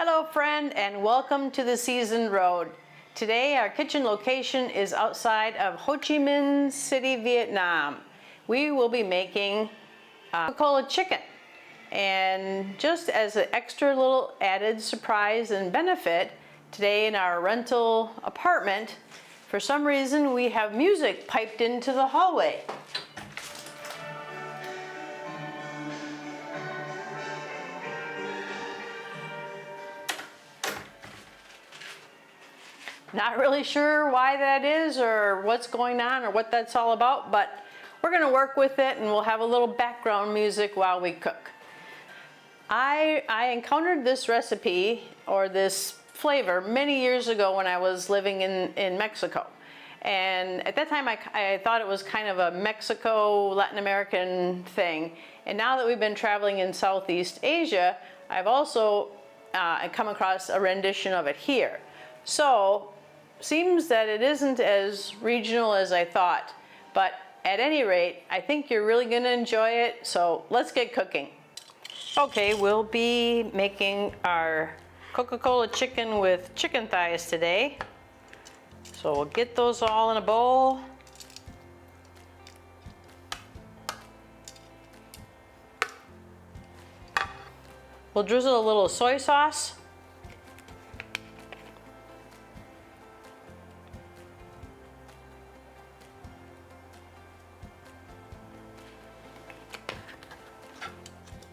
Hello friend, and welcome to the Seasoned Road. Today our kitchen location is outside of Ho Chi Minh City, Vietnam. We will be making Coca-Cola Chicken. And just as an extra little added surprise and benefit, today in our rental apartment, for some reason we have music piped into the hallway. Not really sure why that is or what's going on or what that's all about, but we're going to work with it and we'll have a little background music while we cook. I encountered this recipe or this flavor many years ago when I was living in Mexico. And at that time I thought it was kind of a Mexico, Latin American thing. And now that we've been traveling in Southeast Asia, I've also come across a rendition of it here. So seems that it isn't as regional as I thought, but at any rate, I think you're really going to enjoy it, so let's get cooking. Okay, we'll be making our Coca-Cola chicken with chicken thighs today. So we'll get those all in a bowl. We'll drizzle a little soy sauce.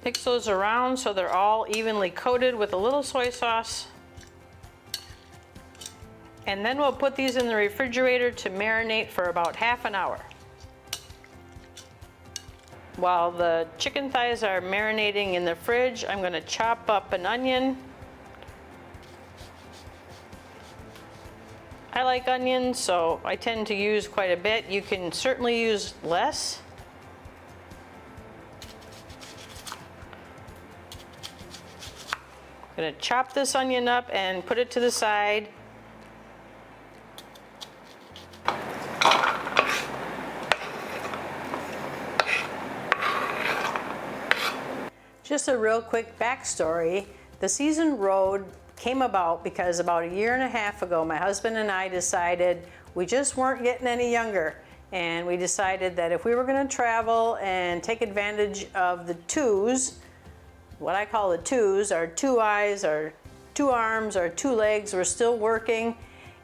Mix those around so they're all evenly coated with a little soy sauce. And then we'll put these in the refrigerator to marinate for about half an hour. While the chicken thighs are marinating in the fridge, I'm going to chop up an onion. I like onions, so I tend to use quite a bit. You can certainly use less. I'm going to chop this onion up and put it to the side. Just a real quick backstory. The Seasoned Road came about because about a year and a half ago, my husband and I decided we just weren't getting any younger. And we decided that if we were going to travel and take advantage of the twos, what I call the twos, our two eyes, our two arms, our two legs, we're still working.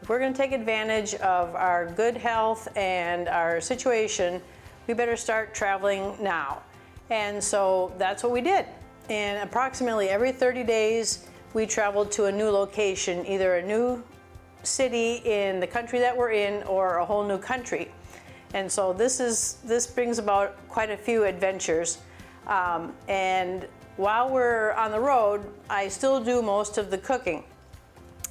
If we're going to take advantage of our good health and our situation, we better start traveling now. And so that's what we did. And approximately every 30 days, we traveled to a new location, either a new city in the country that we're in or a whole new country. And so this brings about quite a few adventures. And while we're on the road, I still do most of the cooking.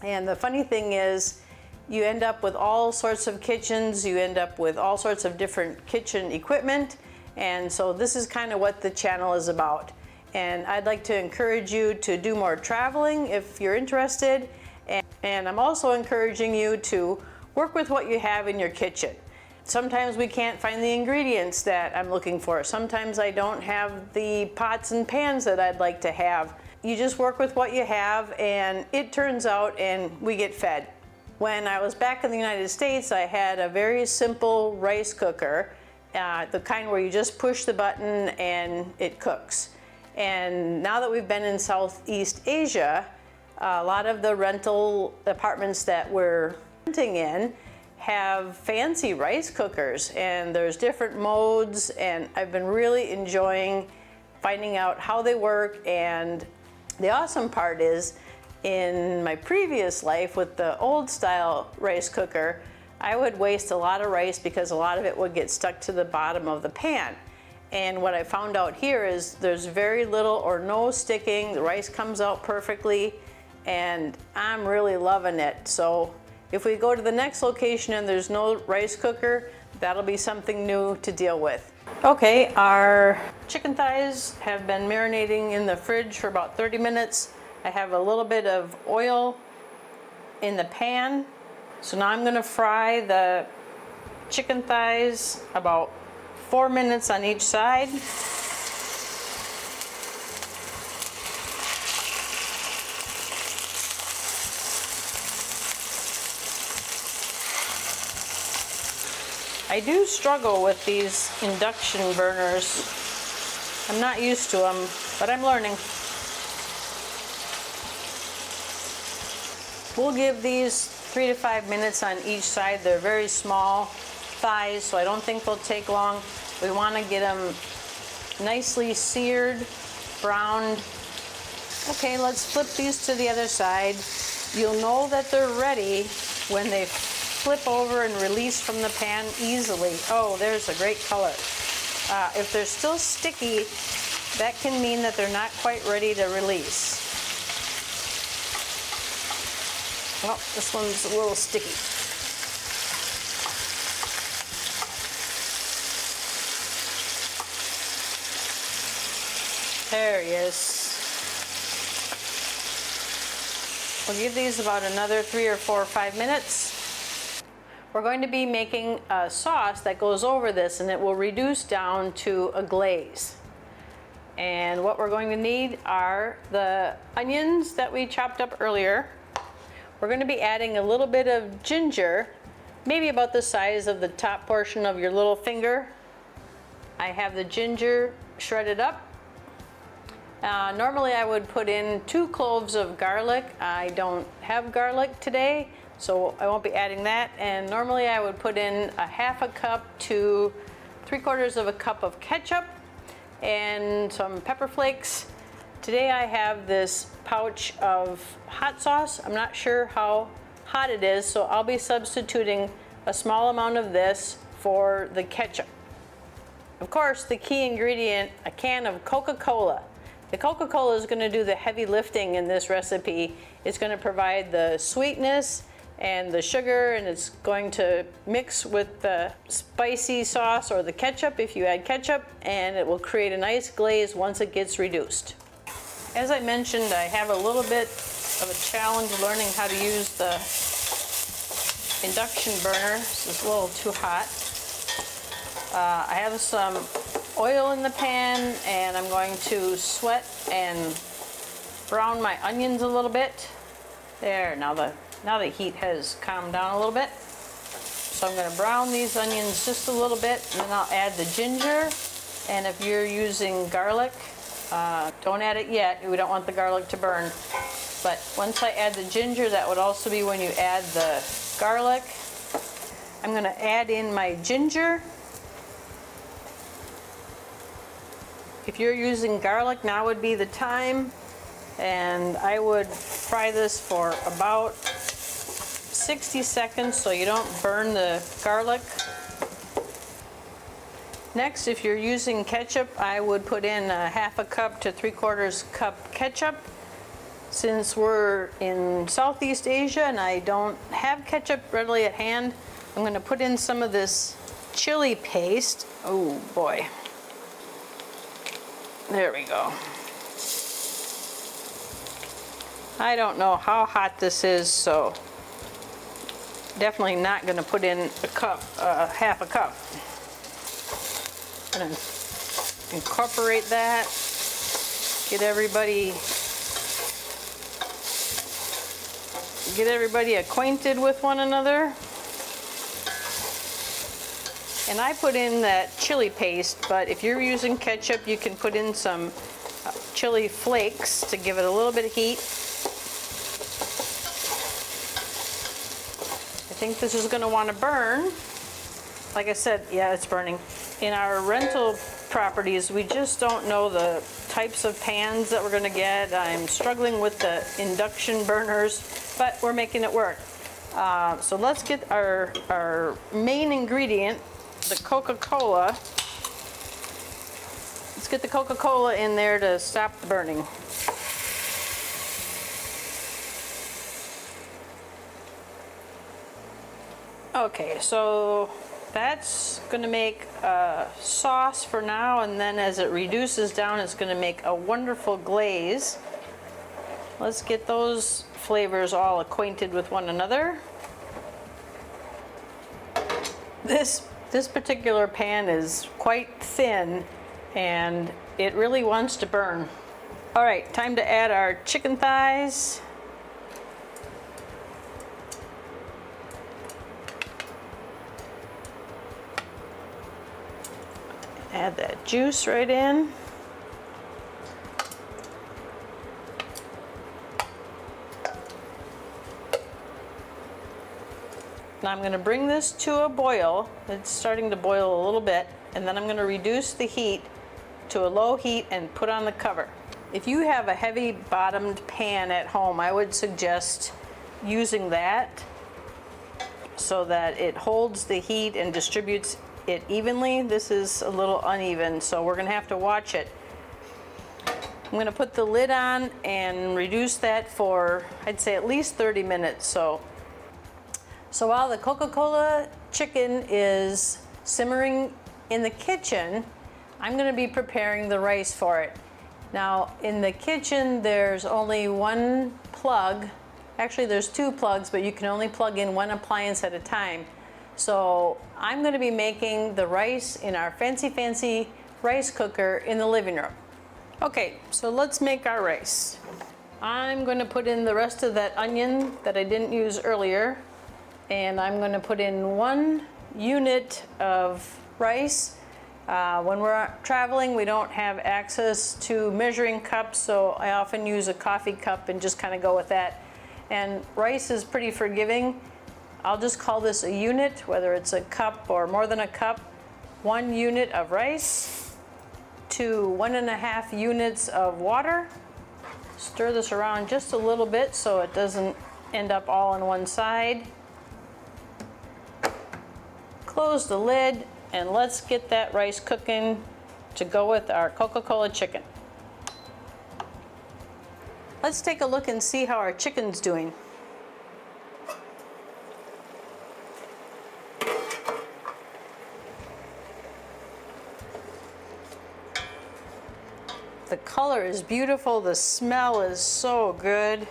And the funny thing is, you end up with all sorts of kitchens, you end up with all sorts of different kitchen equipment, and so this is kind of what the channel is about. And I'd like to encourage you to do more traveling if you're interested, and I'm also encouraging you to work with what you have in your kitchen. Sometimes we can't find the ingredients that I'm looking for. Sometimes I don't have the pots and pans that I'd like to have. You just work with what you have and it turns out and we get fed. When I was back in the United States, I had a very simple rice cooker, the kind where you just push the button and it cooks. And now that we've been in Southeast Asia, a lot of the rental apartments that we're renting in have fancy rice cookers, and there's different modes, and I've been really enjoying finding out how they work. And the awesome part is, in my previous life with the old style rice cooker, I would waste a lot of rice because a lot of it would get stuck to the bottom of the pan. And what I found out here is there's very little or no sticking. The rice comes out perfectly, and I'm really loving it. So if we go to the next location and there's no rice cooker, that'll be something new to deal with. Okay, our chicken thighs have been marinating in the fridge for about 30 minutes. I have a little bit of oil in the pan. So now I'm going to fry the chicken thighs about 4 minutes on each side. I'm I do struggle with these induction burners. I'm not used to them, but I'm learning. We'll give these 3 to 5 minutes on each side. They're very small thighs, so I don't think they'll take long. We want to get them nicely seared, browned. Okay, let's flip these to the other side. You'll know that they're ready when they flip over and release from the pan easily. Oh, there's a great color. If they're still sticky, that can mean that they're not quite ready to release. Oh, this one's a little sticky. There he is. We'll give these about another 3 or 4 or 5 minutes. We're going to be making a sauce that goes over this, and it will reduce down to a glaze. And what we're going to need are the onions that we chopped up earlier. We're going to be adding a little bit of ginger, maybe about the size of the top portion of your little finger. I have the ginger shredded up. Normally I would put in 2 cloves of garlic. I don't have garlic today, so I won't be adding that. And normally I would put in a 1/2 cup to 3/4 of a cup of ketchup and some pepper flakes. Today I have this pouch of hot sauce. I'm not sure how hot it is, so I'll be substituting a small amount of this for the ketchup. Of course, the key ingredient, a can of Coca-Cola. The Coca-Cola is going to do the heavy lifting in this recipe. It's going to provide the sweetness and the sugar, and it's going to mix with the spicy sauce or the ketchup if you add ketchup, and it will create a nice glaze once it gets reduced. As I mentioned, I have a little bit of a challenge learning how to use the induction burner. This is a little too hot. I have some oil in the pan, and I'm going to sweat and brown my onions a little bit. There, now the heat has calmed down a little bit. So I'm going to brown these onions just a little bit, and then I'll add the ginger. And if you're using garlic, don't add it yet. We don't want the garlic to burn. But once I add the ginger, that would also be when you add the garlic. I'm going to add in my ginger. If you're using garlic, now would be the time. And I would fry this for about 60 seconds so you don't burn the garlic. Next, if you're using ketchup, I would put in a 1/2 cup to 3/4 cup ketchup. Since we're in Southeast Asia and I don't have ketchup readily at hand, I'm going to put in some of this chili paste. Oh boy. There we go. I don't know how hot this is, so definitely not going to put in a cup, 1/2 cup. I'm going to incorporate that, get everybody acquainted with one another. And I put in that chili paste, but if you're using ketchup, you can put in some chili flakes to give it a little bit of heat. I think this is going to want to burn. Like I said, yeah, it's burning. In our rental properties, we just don't know the types of pans that we're going to get. I'm struggling with the induction burners, but we're making it work. So let's get our main ingredient, the Coca-Cola. Let's get the Coca-Cola in there to stop the burning. Okay, so that's going to make a sauce for now, and then as it reduces down, it's going to make a wonderful glaze. Let's get those flavors all acquainted with one another. This particular pan is quite thin, and it really wants to burn. All right, time to add our chicken thighs. Add that juice right in. Now I'm going to bring this to a boil. It's starting to boil a little bit, and then I'm going to reduce the heat to a low heat and put on the cover. If you have a heavy bottomed pan at home, I would suggest using that so that it holds the heat and distributes it evenly. This is a little uneven, so we're going to have to watch it. I'm going to put the lid on and reduce that for, I'd say, at least 30 minutes. So while the Coca-Cola chicken is simmering in the kitchen, I'm going to be preparing the rice for it. Now, in the kitchen, there's only one plug. Actually, there's two plugs, but you can only plug in one appliance at a time. So I'm going to be making the rice in our fancy rice cooker in the living room. Okay, so let's make our rice. I'm going to put in the rest of that onion that I didn't use earlier. And I'm going to put in 1 unit of rice. When we're traveling, we don't have access to measuring cups, so I often use a coffee cup and just kind of go with that. And rice is pretty forgiving. I'll just call this a unit, whether it's a cup or more than a cup. 1 unit of rice to 1.5 units of water. Stir this around just a little bit so it doesn't end up all on one side. Close the lid and let's get that rice cooking to go with our Coca-Cola chicken. Let's take a look and see how our chicken's doing. The color is beautiful, the smell is so good.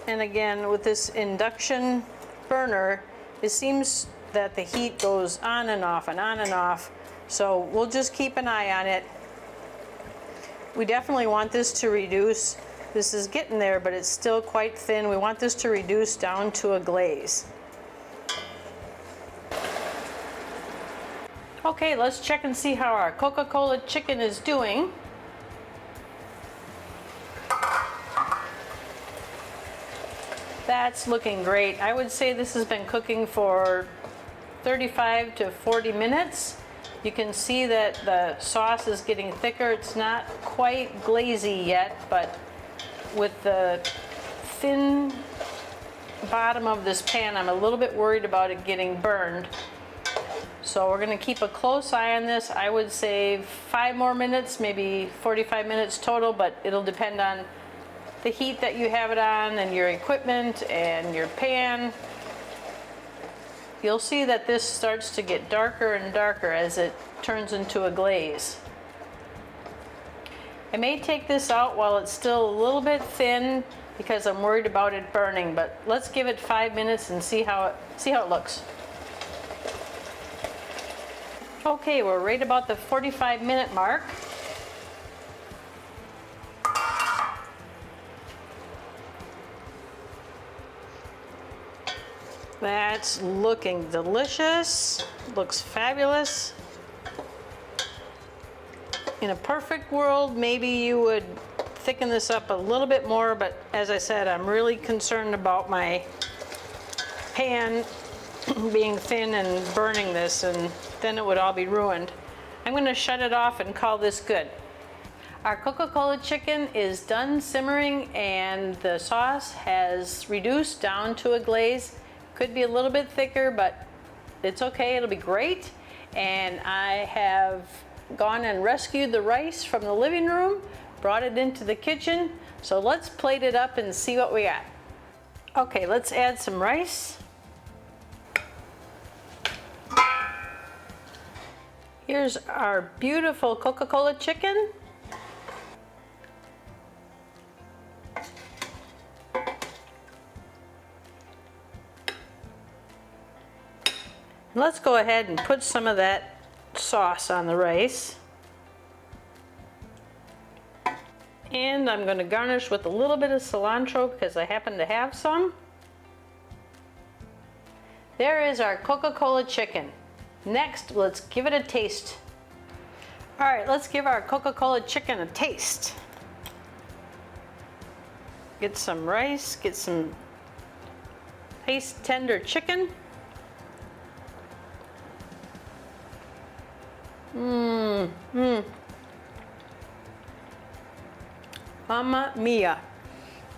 And again, with this induction burner, it seems that the heat goes on and off and on and off, so we'll just keep an eye on it. We definitely want this to reduce. This is getting there, but it's still quite thin. We want this to reduce down to a glaze. Okay, let's check and see how our Coca-Cola chicken is doing. That's looking great. I would say this has been cooking for 35 to 40 minutes. You can see that the sauce is getting thicker. It's not quite glazy yet, but with the thin bottom of this pan, I'm a little bit worried about it getting burned. So we're going to keep a close eye on this. I would say 5 more minutes, maybe 45 minutes total, but it'll depend on the heat that you have it on and your equipment and your pan. You'll see that this starts to get darker and darker as it turns into a glaze. I may take this out while it's still a little bit thin because I'm worried about it burning, but let's give it 5 minutes and see how it looks. Okay, we're right about the 45-minute mark. That's looking delicious, looks fabulous. In a perfect world, maybe you would thicken this up a little bit more, but as I said, I'm really concerned about my pan being thin and burning this, and then it would all be ruined. I'm going to shut it off and call this good. Our Coca-Cola chicken is done simmering and the sauce has reduced down to a glaze. Could be a little bit thicker, but it's okay, it'll be great. And I have gone and rescued the rice from the living room, brought it into the kitchen. So let's plate it up and see what we got. Okay, let's add some rice. Here's our beautiful Coca-Cola chicken. Let's go ahead and put some of that sauce on the rice. And I'm going to garnish with a little bit of cilantro because I happen to have some. There is our Coca-Cola chicken. Next, let's give it a taste. All right, let's give our Coca-Cola chicken a taste. Get some rice, get some nice tender chicken. Mamma mia,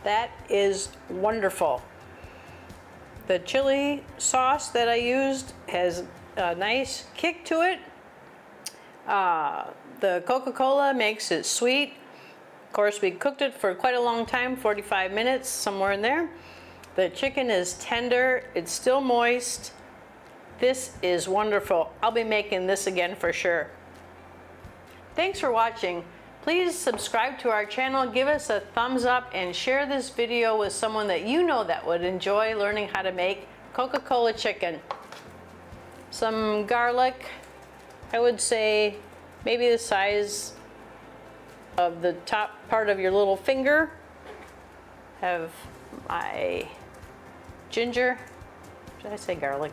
that is wonderful. The chili sauce that I used has a nice kick to it. The Coca-Cola makes it sweet. Of course, we cooked it for quite a long time, 45 minutes, somewhere in there. The chicken is tender, it's still moist. This is wonderful. I'll be making this again for sure. Thanks for watching. Please subscribe to our channel, give us a thumbs up, and share this video with someone that you know that would enjoy learning how to make Coca-Cola chicken. Some garlic, I would say maybe the size of the top part of your little finger. Have my ginger, did I say garlic?